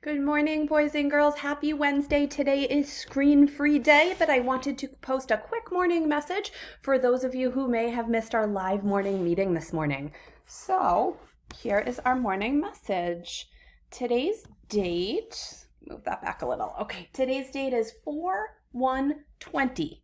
Good morning, boys and girls. Happy Wednesday. Today is screen-free day, but I wanted to post a quick morning message for those of you who may have missed our live morning meeting this morning. So here is our morning message. Today's date, move that back a little. Okay, today's date is 4/1/20.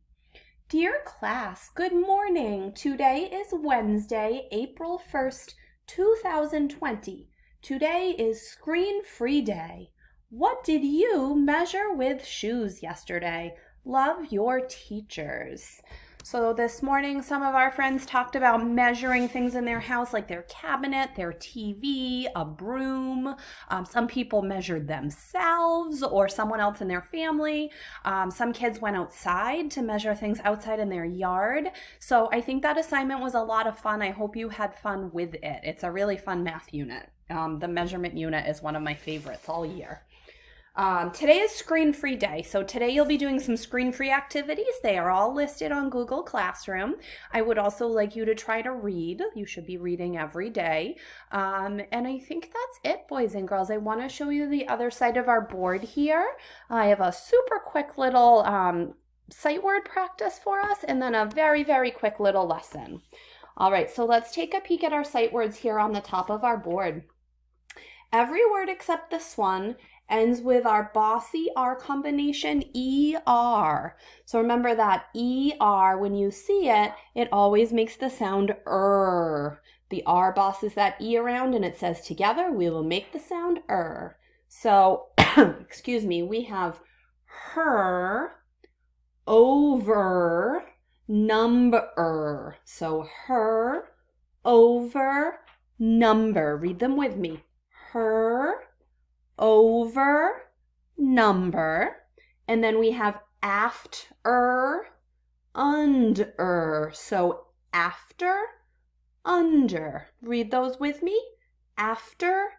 Dear class, good morning. Today is Wednesday, April 1st, 2020. Today is screen-free day. What did you measure with shoes yesterday? Love your teachers. So this morning, some of our friends talked about measuring things in their house, like their cabinet, their TV, a broom. Some people measured themselves or someone else in their family. Some kids went outside to measure things outside in their yard. So I think that assignment was a lot of fun. I hope you had fun with it. It's a really fun math unit. The measurement unit is one of my favorites all year. Today is screen-free day, so today you'll be doing some screen-free activities. They are all listed on Google Classroom. I would also like you to try to read. You should be reading every day. And I think that's it, boys and girls. I want to show you the other side of our board here. I have a super quick little sight word practice for us, and then a very, very quick little lesson. All right, so let's take a peek at our sight words here on the top of our board. Every word except this one ends with our bossy R combination, ER. So remember that ER, when you see it, it always makes the sound er. The R bosses that E around and it says together, we will make the sound er. So, excuse me, we have her, over, number. So her, over, number. Read them with me. Her, over, number, and then we have after, under. So after, under. Read those with me. After,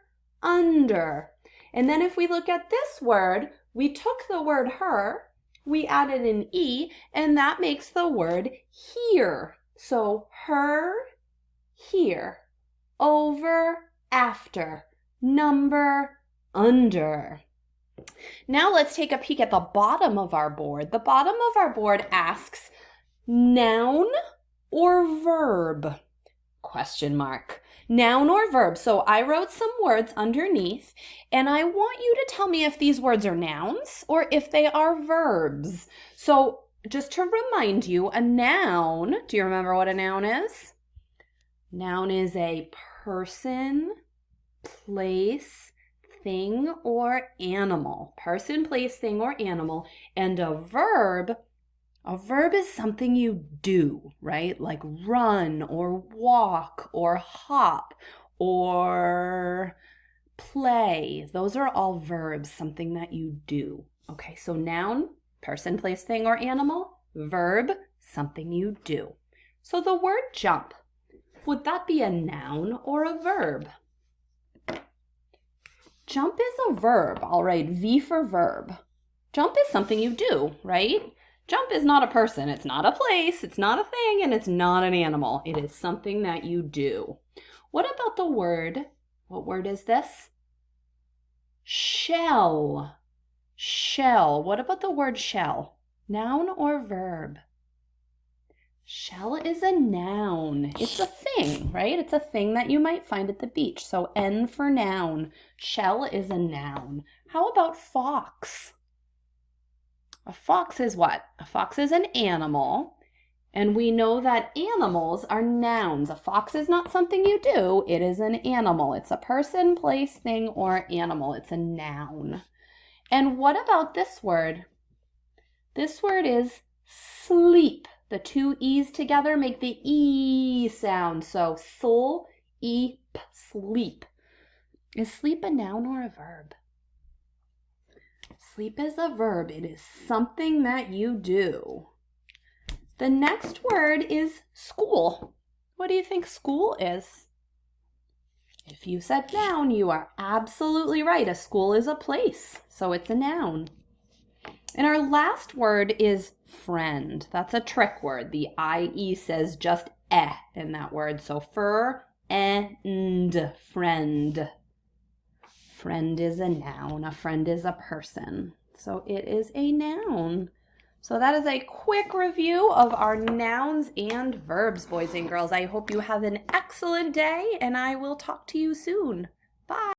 under. And then if we look at this word, we took the word her, we added an E, and that makes the word here. So her, here. Over, after. Number, under. Now let's take a peek at the bottom of our board. The bottom of our board asks noun or verb? Question mark. Noun or verb. So I wrote some words underneath, and I want you to tell me if these words are nouns or if they are verbs. So just to remind you, a noun, do you remember what a noun is? Noun is a person, place, thing, or animal. Person, place, thing, or animal. And a verb is something you do, right? Like run or walk or hop or play. Those are all verbs, something that you do. Okay, so noun, person, place, thing, or animal. Verb, something you do. So the word jump, would that be a noun or a verb? Jump is a verb. All right, V for verb. Jump is something you do, right? Jump is not a person. It's not a place. It's not a thing, and it's not an animal. It is something that you do. What about the word? What word is this? Shell. Shell. What about the word shell? Noun or verb? Shell is a noun. It's a thing, right? It's a thing that you might find at the beach. So N for noun. Shell is a noun. How about fox? A fox is what? A fox is an animal. And we know that animals are nouns. A fox is not something you do. It is an animal. It's a person, place, thing, or animal. It's a noun. And what about this word? This word is sleep. The two E's together make the E sound. So sleep. Is sleep a noun or a verb? Sleep is a verb. It is something that you do. The next word is school. What do you think school is? If you said noun, you are absolutely right. A school is a place, so it's a noun. And our last word is friend. That's a trick word. The IE says just in that word. So friend. friend is a noun. A friend is a person. So it is a noun. So that is a quick review of our nouns and verbs, boys and girls. I hope you have an excellent day, and I will talk to you soon. Bye.